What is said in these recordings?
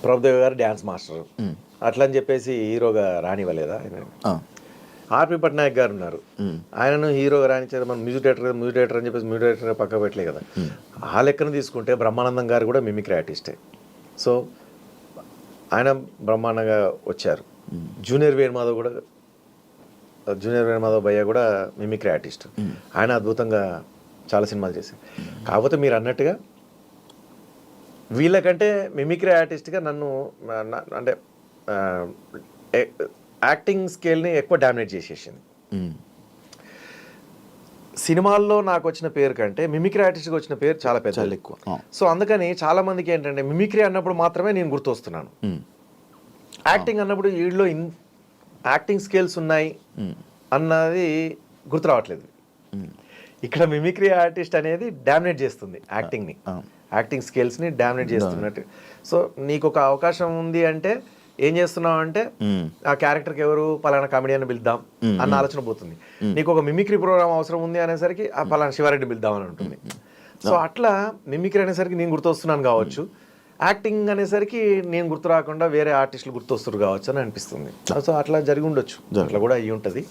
ప్రభుదేవ్ గారు dance master అట్లా అని చెప్పేసి హీరోగా రానివ్వలేదా ఆయన? ఆర్పి పట్నాయక్ గారు ఉన్నారు, ఆయనను హీరోగా రాణించారు. మనం మ్యూజిక్ డైరెక్టర్ అని చెప్పేసి మ్యూజిక్ డైరెక్టర్ పక్క పెట్టలే కదా. ఆ లెక్కను తీసుకుంటే బ్రహ్మానందం గారు కూడా మిమిక్రీ ఆర్టిస్టే. సో ఆయన బ్రహ్మాండంగా వచ్చారు. జూనియర్ వేణుమాధవ్ భయ్య కూడా మిమిక్రీ ఆర్టిస్ట్. ఆయన అద్భుతంగా చాలా సినిమాలు చేశారు. కాకపోతే మీరు అన్నట్టుగా వీళ్ళకంటే మిమిక్రీ ఆర్టిస్ట్గా నన్ను అంటే యాక్టింగ్ స్కేల్ని ఎక్కువ డామినేట్ చేసేసింది. సినిమాల్లో నాకు వచ్చిన పేరు కంటే మిమిక్రీ ఆర్టిస్ట్కి వచ్చిన పేరు చాలా పెద్ద ఎక్కువ. సో అందుకని చాలా మందికి ఏంటంటే మిమిక్రీ అన్నప్పుడు మాత్రమే నేను గుర్తొస్తున్నాను. యాక్టింగ్ అన్నప్పుడు వీళ్ళలో యాక్టింగ్ స్కిల్స్ ఉన్నాయి అన్నది గుర్తు రావట్లేదు. ఇక్కడ మిమిక్రీ ఆర్టిస్ట్ అనేది డామినేట్ చేస్తుంది యాక్టింగ్ని, యాక్టింగ్ స్కిల్స్ని డామినేట్ చేస్తున్నట్టు. సో నీకు ఒక అవకాశం ఉంది అంటే ఏం చేస్తున్నావు అంటే ఆ క్యారెక్టర్కి ఎవరు పలానా కామెడియన్ పిలుద్దాం అన్న ఆలోచన పోతుంది. నీకు ఒక మిమిక్రీ ప్రోగ్రామ్ అవసరం ఉంది అనేసరికి ఆ పలానా శివారెడ్డి పిలుద్దాం అని ఉంటుంది. సో అట్లా మిమిక్రీ అనేసరికి నేను గుర్తొస్తున్నాను కావచ్చు, యాక్టింగ్ అనేసరికి నేను గుర్తు రాకుండా వేరే ఆర్టిస్టులు గుర్తొస్తారు కావచ్చు అని అనిపిస్తుంది. సో అట్లా జరిగి ఉండొచ్చు, అట్లా కూడా అయ్యి ఉంటుంది,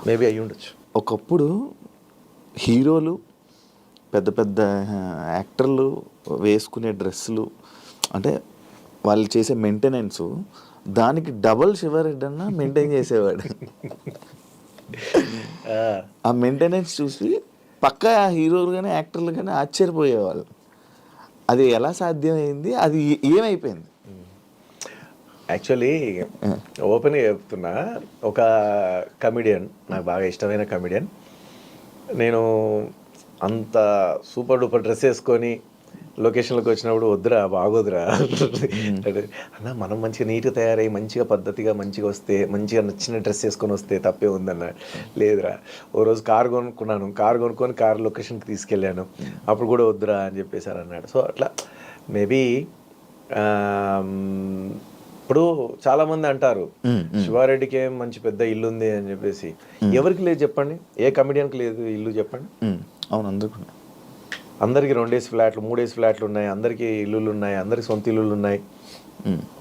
మేబీ అయ్యి ఉండొచ్చు. ఒకప్పుడు హీరోలు పెద్ద పెద్ద యాక్టర్లు వేసుకునే డ్రెస్సులు అంటే వాళ్ళు చేసే మెయింటెనెన్స్ దానికి డబల్ శివారెడ్డి అన్న మెయింటైన్ చేసేవాడు. ఆ మెయింటెనెన్స్ చూసి పక్కా హీరోలు కానీ యాక్టర్లు కానీ ఆశ్చర్యపోయేవాళ్ళు. అది ఎలా సాధ్యమైంది, అది ఏమైపోయింది? యాక్చువల్లీ ఓపెన్గా చెప్తున్నా, ఒక కమిడియన్, నాకు బాగా ఇష్టమైన కమిడియన్, నేను అంత సూపర్ డూపర్ డ్రెస్ వేసుకొని లొకేషన్లోకి వచ్చినప్పుడు వద్దురా బాగోదురా అన్న, మనం మంచిగా నీట్గా తయారయ్యి మంచిగా పద్ధతిగా మంచిగా వస్తే, మంచిగా నచ్చిన డ్రెస్ వేసుకొని వస్తే తప్పే ఉందన్న. లేదురా, ఓ రోజు కారు కొనుక్కొని కారు లొకేషన్కి తీసుకెళ్ళాను, అప్పుడు కూడా వద్దురా అని చెప్పేసారు అన్నాడు. సో అట్లా మేబీ ఇప్పుడు చాలామంది అంటారు శివారెడ్డికి ఏం మంచి పెద్ద ఇల్లు ఉంది అని చెప్పేసి. ఎవరికి లేదు చెప్పండి? ఏ కమిడియన్కి లేదు ఇల్లు చెప్పండి? అవును, అందరికి 2 ఫ్లాట్లు 3 ఫ్లాట్లు ఉన్నాయి, అందరికీ ఇల్లులు ఉన్నాయి, అందరికి సొంత ఇల్లులు ఉన్నాయి.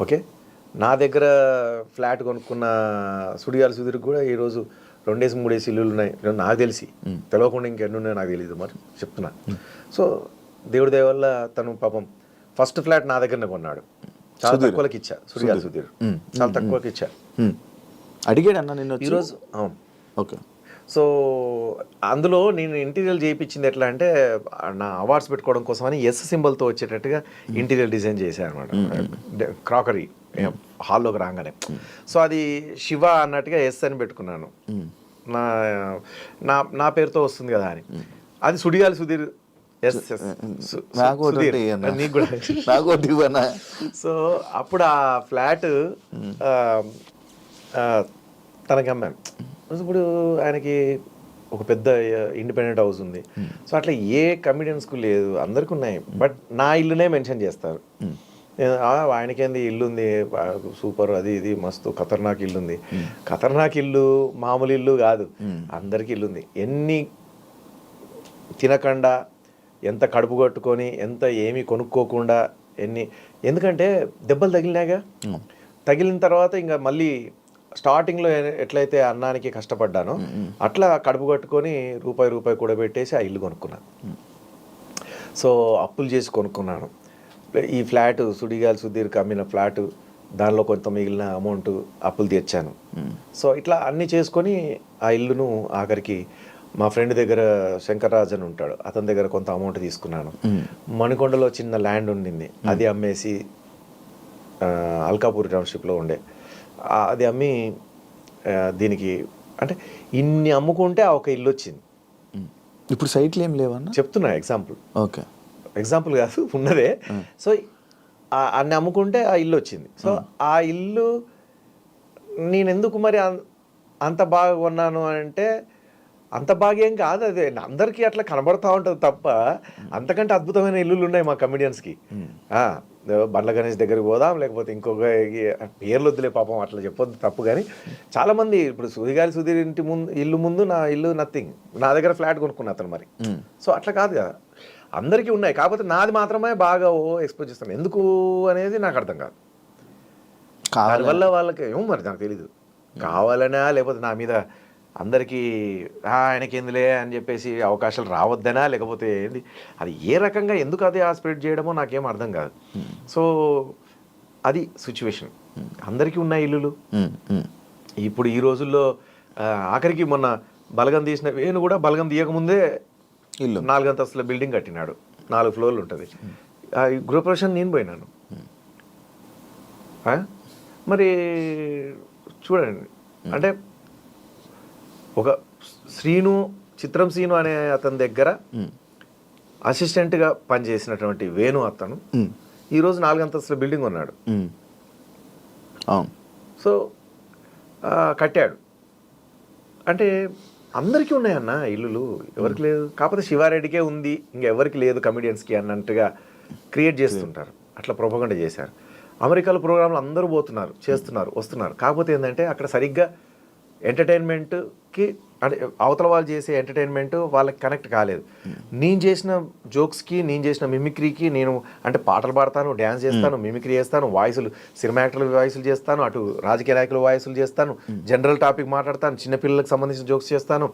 ఓకే, నా దగ్గర ఫ్లాట్ కొనుక్కున్న సుడిగాలి సుధీర్కి కూడా ఈరోజు 2 3 ఇల్లులు ఉన్నాయి. నాకు తెలిసి, తెలియకుండా ఇంకెన్ని ఉన్నాయో నాకు తెలియదు, మరి చెప్తున్నా. సో దేవుడి దయ వల్ల తను పాపం ఫస్ట్ ఫ్లాట్ నా దగ్గరనే కొన్నాడు. చాలా తక్కువకి ఇచ్చా, సుడిగాలి సుధీర్ చాలా తక్కువకి ఇచ్చా. అడిగాడు అన్న నిన్న ఈరోజు. అవును, ఓకే. సో అందులో నేను ఇంటీరియర్ చేయించింది ఎట్లా అంటే, నా అవార్డ్స్ పెట్టుకోవడం కోసం అని ఎస్ సింబల్తో వచ్చేటట్టుగా ఇంటీరియర్ డిజైన్ చేశాను అనమాట. క్రాకరీ హాల్లోకి రాగానే. సో అది శివ అన్నట్టుగా ఎస్ అని పెట్టుకున్నాను, నా పేరుతో వస్తుంది కదా అని. అది సుడిగాలి సుధీర్ నీకు కూడా. సో అప్పుడు ఆ ఫ్లాట్ తనకి అమ్మాను. ఇప్పుడు ఆయనకి ఒక పెద్ద ఇండిపెండెంట్ హౌస్ ఉంది. సో అట్లా ఏ కమిడియన్స్కు లేదు, అందరికి ఉన్నాయి. బట్ నా ఇల్లునే మెన్షన్ చేస్తారు. ఆయనకేంది ఇల్లు ఉంది సూపర్, అది ఇది మస్తు ఖతర్నాక్ ఇల్లు ఉంది. ఖతర్నాక్ ఇల్లు మామూలు ఇల్లు కాదు, అందరికి ఇల్లు ఉంది. ఎన్ని తినకుండా, ఎంత కడుపు కట్టుకొని, ఎంత ఏమీ కొనుక్కోకుండా, ఎందుకంటే దెబ్బలు తగిలినాగా, తగిలిన తర్వాత ఇంకా మళ్ళీ స్టార్టింగ్లో ఎట్లయితే అన్నానికి కష్టపడ్డానో అట్లా కడుపు కట్టుకొని రూపాయి కూడా పెట్టేసి ఆ ఇల్లు కొనుక్కున్నాను. సో అప్పులు చేసి కొనుక్కున్నాను. ఈ ఫ్లాట్ సుడిగాలి సుధీర్కి అమ్మిన ఫ్లాట్, దానిలో కొంత మిగిలిన అమౌంట్ అప్పులు తీర్చాను. సో ఇట్లా అన్నీ చేసుకొని ఆ ఇల్లును ఆఖరికి మా ఫ్రెండ్ దగ్గర శంకర్రాజ్ అని ఉంటాడు, అతని దగ్గర కొంత అమౌంట్ తీసుకున్నాను. మణికొండలో చిన్న ల్యాండ్ ఉండింది, అది అమ్మేసి అల్కాపూర్ టౌన్షిప్లో ఉండే అది అమ్మి దీనికి, అంటే ఇన్ని అమ్ముకుంటే ఆ ఒక ఇల్లు వచ్చింది. ఇప్పుడు సైట్లు ఏం లేవన్నా చెప్తున్నా, ఎగ్జాంపుల్. ఓకే, ఎగ్జాంపుల్ కాదు, ఉన్నదే. సో అన్ని అమ్ముకుంటే ఆ ఇల్లు వచ్చింది. సో ఆ ఇల్లు నేను ఎందుకు మరి అంత బాగా కొన్నాను అంటే, అంత బాగా ఏం కాదు, అదే అందరికీ అట్లా కనబడతా ఉంటుంది తప్ప, అంతకంటే అద్భుతమైన ఇల్లులు ఉన్నాయి మా కమిడియన్స్కి. బండ్ల గణేష్ దగ్గరికి పోదాం, లేకపోతే ఇంకొక పేర్లు వద్దులే పాపం, అట్లా చెప్పొద్దు తప్పు. కానీ చాలామంది ఇప్పుడు సుడిగాలి సుధీర్ ఇల్లు ముందు నా ఇల్లు నథింగ్, నా దగ్గర ఫ్లాట్ కొనుక్కున్నా అతను మరి. సో అట్లా కాదు కదా, అందరికీ ఉన్నాయి, కాకపోతే నాది మాత్రమే బాగా ఎక్స్పోజ్ చేస్తాను. ఎందుకు అనేది నాకు అర్థం కాదు. దానివల్ల వాళ్ళకి ఏమో మరి నాకు తెలీదు, కావాలనా లేకపోతే నా మీద అందరికీ ఆయనకి ఎందులే అని చెప్పేసి అవకాశాలు రావద్దనా, లేకపోతే ఏంది అది ఏ రకంగా ఎందుకు అది స్ప్రెడ్ చేయడమో నాకేం అర్థం కాదు. సో అది సిచ్యువేషన్. అందరికీ ఉన్నాయి ఇల్లులు. ఇప్పుడు ఈ రోజుల్లో ఆఖరికి మొన్న బలగం తీసిన వేణు కూడా బలగం తీయకముందే ఇల్లు 4 అంతస్తుల బిల్డింగ్ కట్టినాడు, 4 ఫ్లోర్లు ఉంటుంది. గృహప్రవేశం నేను పోయినాను. మరి చూడండి, అంటే ఒక చిత్రం శ్రీను అనే అతని దగ్గర అసిస్టెంట్గా పనిచేసినటువంటి వేణు అతను ఈరోజు 4 అంతస్తుల బిల్డింగ్ ఉన్నాడు. సో కట్టాడు. అంటే అందరికీ ఉన్నాయన్న ఇల్లులు, ఎవరికి లేదు. కాకపోతే శివారెడ్డికే ఉంది, ఇంకెవరికి లేదు కమిడియన్స్కి అన్నట్టుగా క్రియేట్ చేస్తుంటారు. అట్లా ప్రొపగండా చేశారు. అమెరికాలో ప్రోగ్రాంలు అందరూ పోతున్నారు, చేస్తున్నారు, వస్తున్నారు. కాకపోతే ఏంటంటే అక్కడ సరిగ్గా ఎంటర్టైన్మెంట్కి అంటే అవతల వాళ్ళు చేసే ఎంటర్టైన్మెంట్ వాళ్ళకి కనెక్ట్ కాలేదు. నేను చేసిన జోక్స్కి, నేను చేసిన మిమిక్రీకి, నేను అంటే పాటలు పాడతాను, డ్యాన్స్ చేస్తాను, మిమిక్రీ చేస్తాను, వాయిస్లు సినిమా యాక్టర్ల వాయిస్లు చేస్తాను, అటు రాజకీయ నాయకుల వాయిస్లు చేస్తాను, జనరల్ టాపిక్ మాట్లాడతాను, చిన్నపిల్లలకు సంబంధించిన జోక్స్ చేస్తాను,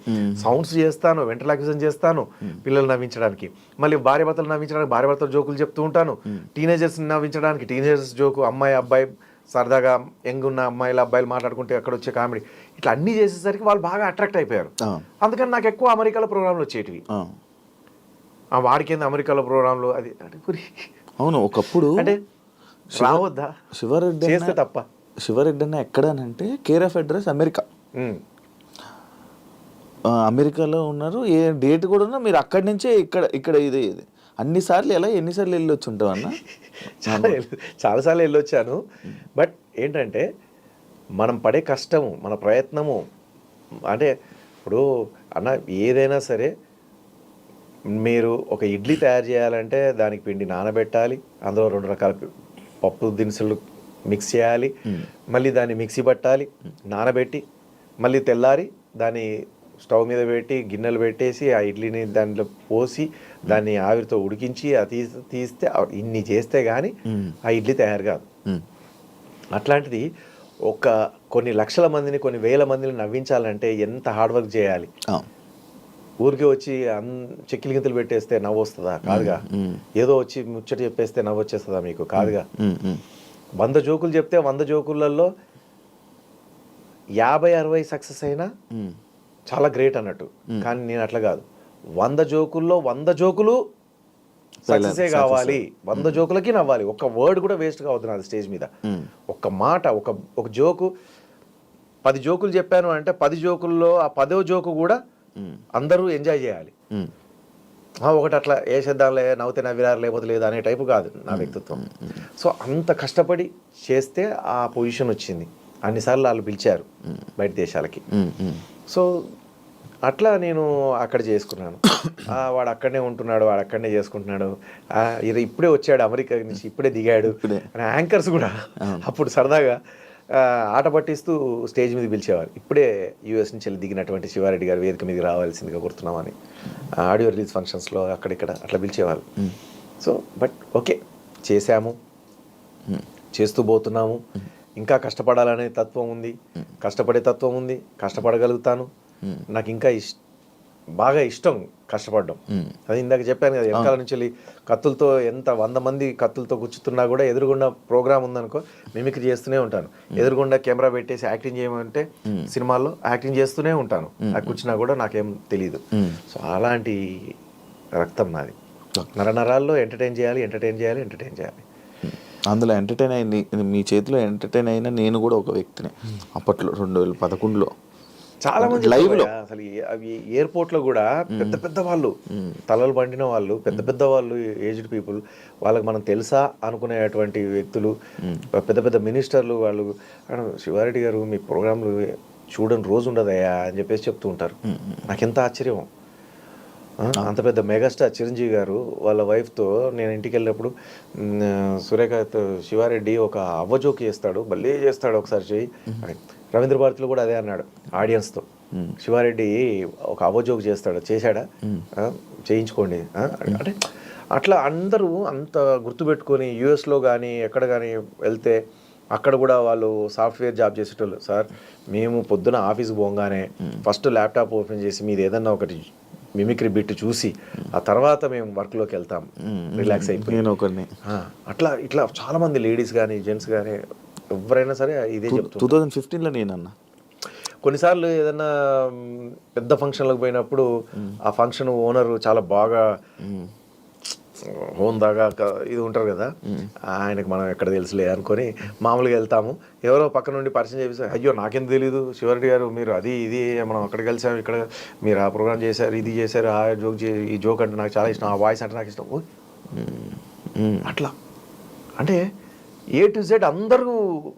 సౌండ్స్ చేస్తాను, వెంట్రలాక్విజన్ చేస్తాను పిల్లలు నవ్వించడానికి, మళ్ళీ భార్య భర్తలు నవ్వించడానికి భార్య భర్తలు జోకులు చెప్తూ ఉంటాను, టీనేజర్స్ నవ్వించడానికి టీనేజర్స్ జోకు, అమ్మాయి అబ్బాయి సరదాగా యంగ్ ఉన్న అమ్మాయిలు అబ్బాయిలు మాట్లాడుకుంటే అక్కడ వచ్చే కామెడీ, ఇట్లా అన్నీ చేసేసరికి వాళ్ళు బాగా అట్రాక్ట్ అయిపోయారు. అందుకని నాకు ఎక్కువ అమెరికాలో ప్రోగ్రాంలు వచ్చేటివి. వాడికేంది అమెరికాలో ప్రోగ్రాంలు అది అవును. ఒకప్పుడు అంటే రావద్దా శివారెడ్డి చేస్తే తప్ప. శివారెడ్డి అన్న ఎక్కడనంటే కేర్ ఆఫ్ అడ్రస్ అమెరికా. అమెరికాలో ఉన్నారు, ఏ డేట్ కూడా ఉన్నా మీరు అక్కడి నుంచే ఇక్కడ ఇది ఎన్నిసార్లు వెళ్ళి వచ్చి ఉంటావు అన్న? చాలాసార్లు వెళ్ళొచ్చాను. బట్ ఏంటంటే మనం పడే కష్టము, మన ప్రయత్నము, అంటే ఇప్పుడు అన్న ఏదైనా సరే మీరు ఒక ఇడ్లీ తయారు చేయాలంటే దానికి పిండి నానబెట్టాలి, అందులో 2 రకాల పప్పు దినుసులు మిక్స్ చేయాలి, మళ్ళీ దాన్ని మిక్సీ పట్టాలి, నానబెట్టి మళ్ళీ తెల్లారి దాన్ని స్టవ్ మీద పెట్టి గిన్నెలు పెట్టేసి ఆ ఇడ్లీని దాంట్లో పోసి దాన్ని ఆవిరితో ఉడికించి అది తీస్తే ఇన్ని చేస్తే కానీ ఆ ఇడ్లీ తయారు కాదు. అట్లాంటిది కొన్ని లక్షల మందిని, కొన్ని వేల మందిని నవ్వించాలంటే ఎంత హార్డ్ వర్క్ చేయాలి. ఊరికే వచ్చి చెక్కిలి గింతలు పెట్టేస్తే నవ్వు వస్తుందా? కాదుగా. ఏదో వచ్చి ముచ్చట చెప్పేస్తే నవ్వు వచ్చేస్తుందా మీకు? కాదుగా. 100 జోకులు చెప్తే 100 జోకులలో 50-60 సక్సెస్ అయినా చాలా గ్రేట్ అన్నట్టు. కానీ నేను అట్లా కాదు, 100 జోకుల్లో 100 జోకులు సక్సెసే కావాలి, 100 జోకులకి నవ్వాలి, ఒక్క వర్డ్ కూడా వేస్ట్ కావద్దు నాది స్టేజ్ మీద. ఒక్క మాట, ఒక జోకు 10 జోకులు చెప్పాను అంటే 10 జోకుల్లో ఆ 10వ జోకు కూడా అందరూ ఎంజాయ్ చేయాలి. ఒకటి అట్లా వేసేద్దాంలే, నవ్వుతే నవ్విరారు లేకపోతే లేదు అనే టైపు కాదు నా వ్యక్తిత్వం. సో అంత కష్టపడి చేస్తే ఆ పొజిషన్ వచ్చింది. అన్నిసార్లు వాళ్ళు పిలిచారు బయట దేశాలకి. సో అట్లా నేను అక్కడ చేసుకున్నాను. వాడు అక్కడనే ఉంటున్నాడు, వాడు అక్కడనే చేసుకుంటున్నాడు, ఇప్పుడే వచ్చాడు అమెరికా నుంచి, ఇప్పుడే దిగాడు అని యాంకర్స్ కూడా అప్పుడు సరదాగా ఆట పట్టిస్తూ స్టేజ్ మీద పిలిచేవారు. ఇప్పుడే యూఎస్ నుంచి వెళ్ళి దిగినటువంటి శివారెడ్డి గారు వేదిక మీదకి రావాల్సిందిగా గుర్తున్నామని ఆడియో రిలీజ్ ఫంక్షన్స్లో అక్కడిక్కడ అట్లా పిలిచేవారు. సో బట్ ఓకే, చేశాము, చేస్తూ పోతున్నాము. ఇంకా కష్టపడాలనే తత్వం ఉంది, కష్టపడే తత్వం ఉంది, కష్టపడగలుగుతాను. నాకు ఇంకా బాగా ఇష్టం కష్టపడడం. అది ఇందాక చెప్పాను కదా, వెనకాల నుంచి వెళ్ళి కత్తులతో 100 మంది కత్తులతో కూర్చుతున్నా కూడా ఎదురుగుండా ప్రోగ్రామ్ ఉందనుకో మిమిక్రీ చేస్తూనే ఉంటాను. ఎదురుగుండా కెమెరా పెట్టేసి యాక్టింగ్ చేయమంటే సినిమాల్లో యాక్టింగ్ చేస్తూనే ఉంటాను. నాకు కూర్చున్నా కూడా నాకేం తెలియదు. సో అలాంటి రక్తం నాది. నరాల్లో ఎంటర్టైన్ చేయాలి. అందులో ఎంటర్టైన్ అయింది, మీ చేతిలో ఎంటర్టైన్ అయినా నేను కూడా ఒక వ్యక్తిని. అప్పట్లో 2011లో చాలా మంది లైవ్లో అసలు అవి ఎయిర్పోర్ట్లో కూడా పెద్ద వాళ్ళు, తలలు పండిన వాళ్ళు, పెద్ద వాళ్ళు, ఏజ్డ్ పీపుల్, వాళ్ళకి మనం తెలుసా అనుకునేటువంటి వ్యక్తులు, పెద్ద మినిస్టర్లు, వాళ్ళు శివారెడ్డి గారు మీ ప్రోగ్రాంలు చూడని రోజు ఉండదయ్యా అని చెప్పేసి చెప్తూ ఉంటారు. నాకెంత ఆశ్చర్యం. అంత పెద్ద మెగాస్టార్ చిరంజీవి గారు వాళ్ళ వైఫ్తో నేను ఇంటికి వెళ్ళినప్పుడు సురేఖతో శివారెడ్డి ఒక అవ్వజోకి చేస్తాడు, భలే చేస్తాడు, ఒకసారి చెయ్యి. రవీంద్ర భారతిలో కూడా అదే అన్నాడు ఆడియన్స్తో, శివారెడ్డి ఒక అవ్వజోక్ చేస్తాడు, చేశాడా, చేయించుకోండి అంటే అట్లా అందరూ అంత గుర్తుపెట్టుకొని యూఎస్లో కానీ ఎక్కడ కానీ వెళ్తే అక్కడ కూడా వాళ్ళు సాఫ్ట్వేర్ జాబ్ చేసేటోళ్ళు. సార్ మేము పొద్దున ఆఫీస్కి పోగానే ఫస్ట్ ల్యాప్టాప్ ఓపెన్ చేసి మీరు ఏదన్నా ఒకటి మిమిక్రీ బిట్ చూసి ఆ తర్వాత మేము వర్క్లోకి వెళ్తాం రిలాక్స్ అయిపోయి. నేను ఒకరిని అట్లా ఇట్లా చాలామంది లేడీస్ కానీ జెంట్స్ కానీ ఎవరైనా సరే ఇదే చెప్తారు. 2015లో నేనన్నా కొన్నిసార్లు ఏదన్నా పెద్ద ఫంక్షన్లకు పోయినప్పుడు ఆ ఫంక్షన్ ఓనరు చాలా బాగా హోందాగా ఇది ఉంటారు కదా, ఆయనకు మనం ఎక్కడ తెలుసులే అనుకొని మామూలుగా వెళ్తాము. ఎవరో పక్క నుండి పరిచయం చేపిస్తారు, అయ్యో నాకెందుకు తెలీదు శివారెడ్డి గారు మీరు అది ఇది మనం అక్కడ కలిసాము, ఇక్కడ మీరు ఆ ప్రోగ్రామ్ చేశారు, ఇది చేశారు, ఆ జోక్ ఈ జోక్ అంటే నాకు చాలా ఇష్టం, ఆ వాయిస్ అంటే నాకు ఇష్టం. అట్లా అంటే A to Z అందరూ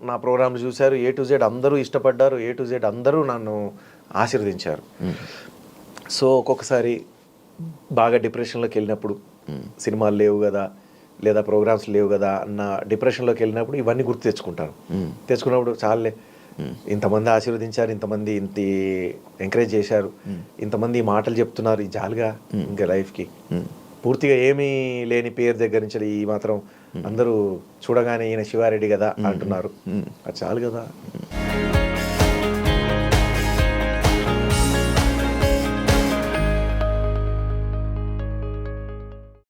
నా ప్రోగ్రాంలు చూశారు, A to Z అందరూ ఇష్టపడ్డారు, A to Z అందరూ నన్ను ఆశీర్వదించారు. సో ఒక్కొక్కసారి బాగా డిప్రెషన్లోకి వెళ్ళినప్పుడు సినిమాలు లేవు కదా లేదా ప్రోగ్రామ్స్ లేవు కదా అన్న డిప్రెషన్లోకి వెళ్ళినప్పుడు ఇవన్నీ గుర్తు తెచ్చుకున్నప్పుడు చాలే ఇంతమంది ఆశీర్వదించారు, ఇంతమంది ఇంత ఎంకరేజ్ చేశారు, ఇంతమంది ఈ మాటలు చెప్తున్నారు, ఈ జాలుగా ఇంకా లైఫ్కి పూర్తిగా ఏమీ లేని పేరు దగ్గర నుంచి ఈ మాత్రం అందరూ చూడగానే ఈయన శివారెడ్డి కదా అంటున్నారు, అది చాలు కదా.